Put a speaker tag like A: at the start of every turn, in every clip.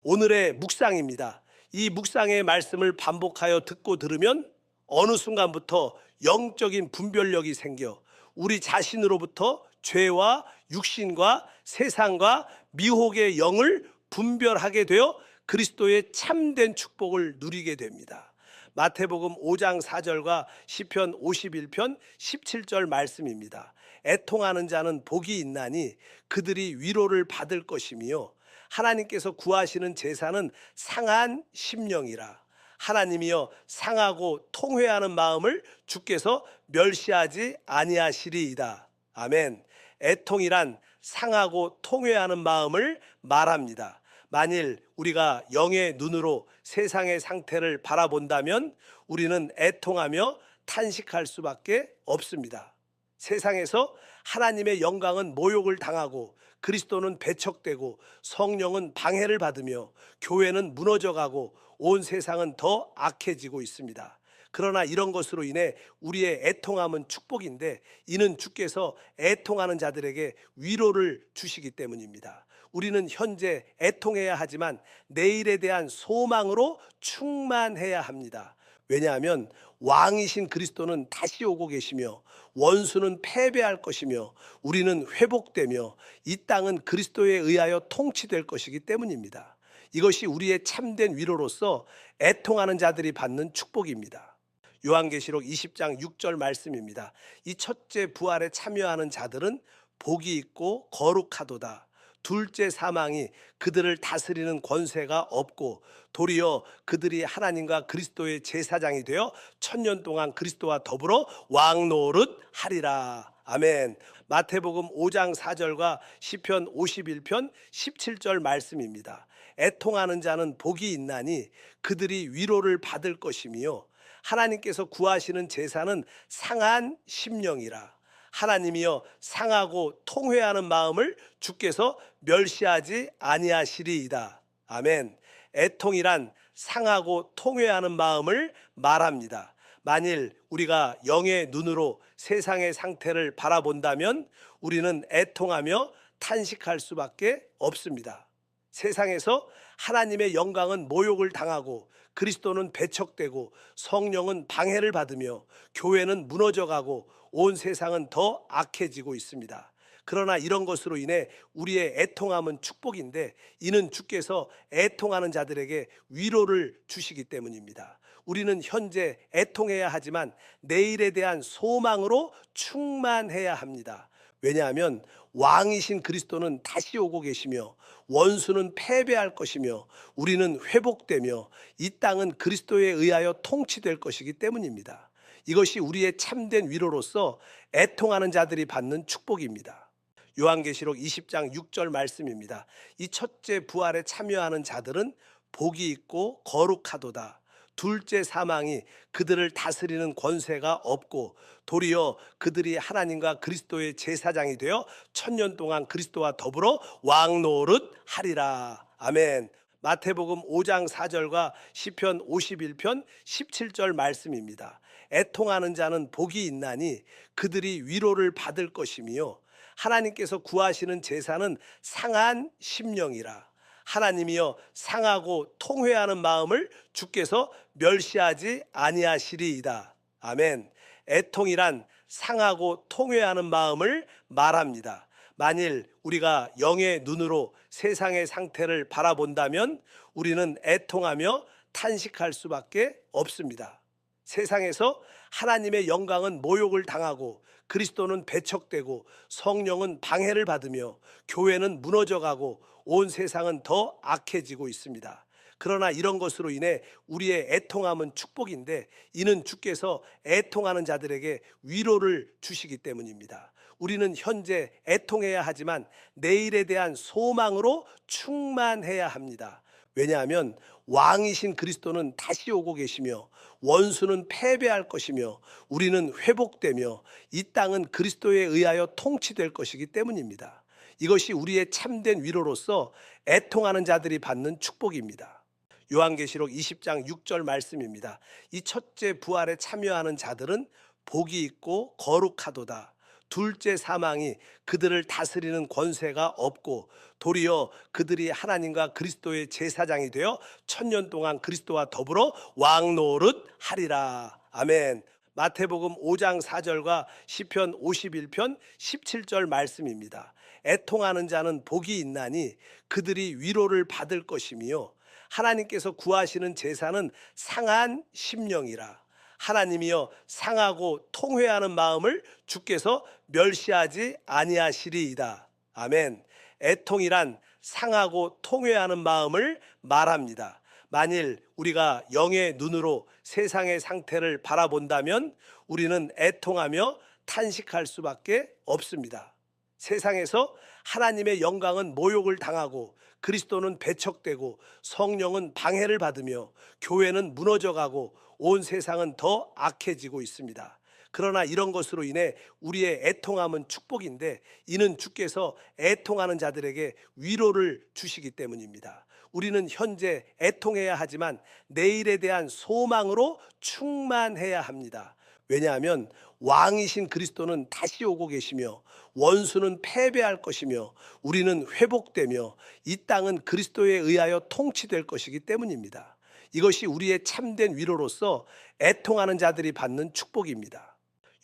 A: 오늘의 묵상입니다. 이 묵상의 말씀을 반복하여 듣고 들으면 어느 순간부터 영적인 분별력이 생겨 우리 자신으로부터 죄와 육신과 세상과 미혹의 영을 분별하게 되어 그리스도의 참된 축복을 누리게 됩니다. 마태복음 5장 4절과 시편 51편 17절 말씀입니다. 애통하는 자는 복이 있나니 그들이 위로를 받을 것이며 하나님께서 구하시는 제사는 상한 심령이라. 하나님이여 상하고 통회하는 마음을 주께서 멸시하지 아니하시리이다. 아멘. 애통이란 상하고 통회하는 마음을 말합니다. 만일 우리가 영의 눈으로 세상의 상태를 바라본다면 우리는 애통하며 탄식할 수밖에 없습니다. 세상에서 하나님의 영광은 모욕을 당하고 그리스도는 배척되고 성령은 방해를 받으며 교회는 무너져가고 온 세상은 더 악해지고 있습니다. 그러나 이런 것으로 인해 우리의 애통함은 축복인데 이는 주께서 애통하는 자들에게 위로를 주시기 때문입니다. 우리는 현재 애통해야 하지만 내일에 대한 소망으로 충만해야 합니다. 왜냐하면 왕이신 그리스도는 다시 오고 계시며 원수는 패배할 것이며 우리는 회복되며 이 땅은 그리스도에 의하여 통치될 것이기 때문입니다. 이것이 우리의 참된 위로로서 애통하는 자들이 받는 축복입니다. 요한계시록 20장 6절 말씀입니다. 이 첫째 부활에 참여하는 자들은 복이 있고 거룩하도다. 둘째 사망이 그들을 다스리는 권세가 없고 도리어 그들이 하나님과 그리스도의 제사장이 되어 천년 동안 그리스도와 더불어 왕노릇 하리라. 아멘. 마태복음 5장 4절과 시편 51편 17절 말씀입니다. 애통하는 자는 복이 있나니 그들이 위로를 받을 것이며 하나님께서 구하시는 제사는 상한 심령이라. 하나님이여 상하고 통회하는 마음을 주께서 멸시하지 아니하시리이다. 아멘. 애통이란 상하고 통회하는 마음을 말합니다. 만일 우리가 영의 눈으로 세상의 상태를 바라본다면 우리는 애통하며 탄식할 수밖에 없습니다. 세상에서 하나님의 영광은 모욕을 당하고 그리스도는 배척되고 성령은 방해를 받으며 교회는 무너져가고 온 세상은 더 악해지고 있습니다. 그러나 이런 것으로 인해 우리의 애통함은 축복인데 이는 주께서 애통하는 자들에게 위로를 주시기 때문입니다. 우리는 현재 애통해야 하지만 내일에 대한 소망으로 충만해야 합니다. 왜냐하면 왕이신 그리스도는 다시 오고 계시며 원수는 패배할 것이며 우리는 회복되며 이 땅은 그리스도에 의하여 통치될 것이기 때문입니다. 이것이 우리의 참된 위로로서 애통하는 자들이 받는 축복입니다. 요한계시록 20장 6절 말씀입니다. 이 첫째 부활에 참여하는 자들은 복이 있고 거룩하도다. 둘째 사망이 그들을 다스리는 권세가 없고 도리어 그들이 하나님과 그리스도의 제사장이 되어 천년 동안 그리스도와 더불어 왕노릇 하리라. 아멘. 마태복음 5장 4절과 시편 51편 17절 말씀입니다. 애통하는 자는 복이 있나니 그들이 위로를 받을 것이며 하나님께서 구하시는 제사는 상한 심령이라. 하나님이여 상하고 통회하는 마음을 주께서 멸시하지 아니하시리이다. 아멘. 애통이란 상하고 통회하는 마음을 말합니다. 만일 우리가 영의 눈으로 세상의 상태를 바라본다면 우리는 애통하며 탄식할 수밖에 없습니다. 세상에서 하나님의 영광은 모욕을 당하고 그리스도는 배척되고 성령은 방해를 받으며 교회는 무너져가고 온 세상은 더 악해지고 있습니다. 그러나 이런 것으로 인해 우리의 애통함은 축복인데 이는 주께서 애통하는 자들에게 위로를 주시기 때문입니다. 우리는 현재 애통해야 하지만 내일에 대한 소망으로 충만해야 합니다. 왜냐하면 왕이신 그리스도는 다시 오고 계시며 원수는 패배할 것이며 우리는 회복되며 이 땅은 그리스도에 의하여 통치될 것이기 때문입니다. 이것이 우리의 참된 위로로서 애통하는 자들이 받는 축복입니다. 요한계시록 20장 6절 말씀입니다. 이 첫째 부활에 참여하는 자들은 복이 있고 거룩하도다. 둘째 사망이 그들을 다스리는 권세가 없고 도리어 그들이 하나님과 그리스도의 제사장이 되어 천년 동안 그리스도와 더불어 왕노릇 하리라. 아멘. 마태복음 5장 4절과 시편 51편 17절 말씀입니다. 애통하는 자는 복이 있나니 그들이 위로를 받을 것이며 하나님께서 구하시는 제사는 상한 심령이라. 하나님이여 상하고 통회하는 마음을 주께서 멸시하지 아니하시리이다. 아멘. 애통이란 상하고 통회하는 마음을 말합니다. 만일 우리가 영의 눈으로 세상의 상태를 바라본다면 우리는 애통하며 탄식할 수밖에 없습니다. 세상에서 하나님의 영광은 모욕을 당하고 그리스도는 배척되고 성령은 방해를 받으며 교회는 무너져가고 온 세상은 더 악해지고 있습니다. 그러나 이런 것으로 인해 우리의 애통함은 축복인데 이는 주께서 애통하는 자들에게 위로를 주시기 때문입니다. 우리는 현재 애통해야 하지만 내일에 대한 소망으로 충만해야 합니다. 왜냐하면 왕이신 그리스도는 다시 오고 계시며 원수는 패배할 것이며 우리는 회복되며 이 땅은 그리스도에 의하여 통치될 것이기 때문입니다. 이것이 우리의 참된 위로로서 애통하는 자들이 받는 축복입니다.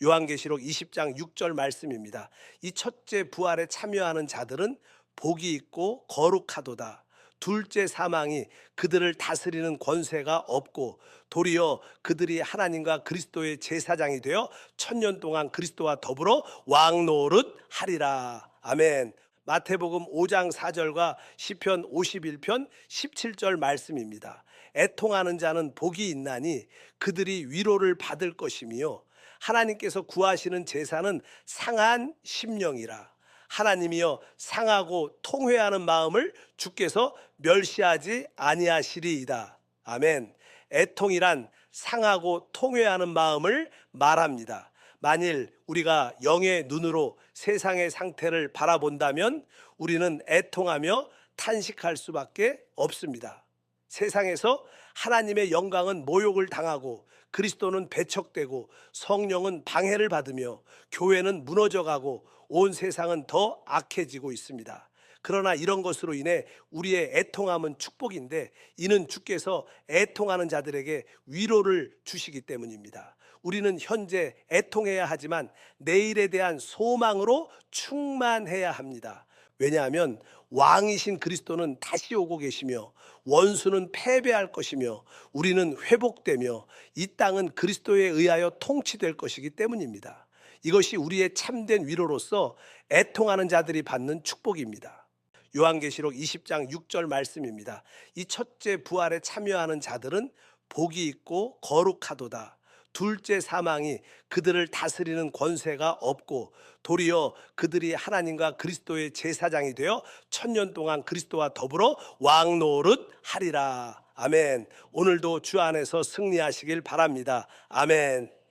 A: 요한계시록 20장 6절 말씀입니다. 이 첫째 부활에 참여하는 자들은 복이 있고 거룩하도다. 둘째 사망이 그들을 다스리는 권세가 없고 도리어 그들이 하나님과 그리스도의 제사장이 되어 천년 동안 그리스도와 더불어 왕노릇 하리라. 아멘. 마태복음 5장 4절과 시편 51편 17절 말씀입니다. 애통하는 자는 복이 있나니 그들이 위로를 받을 것이며 하나님께서 구하시는 제사는 상한 심령이라. 하나님이여 상하고 통회하는 마음을 주께서 멸시하지 아니하시리이다. 아멘. 애통이란 상하고 통회하는 마음을 말합니다. 만일 우리가 영의 눈으로 세상의 상태를 바라본다면 우리는 애통하며 탄식할 수밖에 없습니다. 세상에서 하나님의 영광은 모욕을 당하고 그리스도는 배척되고 성령은 방해를 받으며 교회는 무너져가고 온 세상은 더 악해지고 있습니다. 그러나 이런 것으로 인해 우리의 애통함은 축복인데 이는 주께서 애통하는 자들에게 위로를 주시기 때문입니다. 우리는 현재 애통해야 하지만 내일에 대한 소망으로 충만해야 합니다. 왜냐하면 왕이신 그리스도는 다시 오고 계시며 원수는 패배할 것이며 우리는 회복되며 이 땅은 그리스도에 의하여 통치될 것이기 때문입니다. 이것이 우리의 참된 위로로서 애통하는 자들이 받는 축복입니다. 요한계시록 20장 6절 말씀입니다. 이 첫째 부활에 참여하는 자들은 복이 있고 거룩하도다. 둘째 사망이 그들을 다스리는 권세가 없고 도리어 그들이 하나님과 그리스도의 제사장이 되어 천년 동안 그리스도와 더불어 왕노릇 하리라. 아멘. 오늘도 주 안에서 승리하시길 바랍니다. 아멘.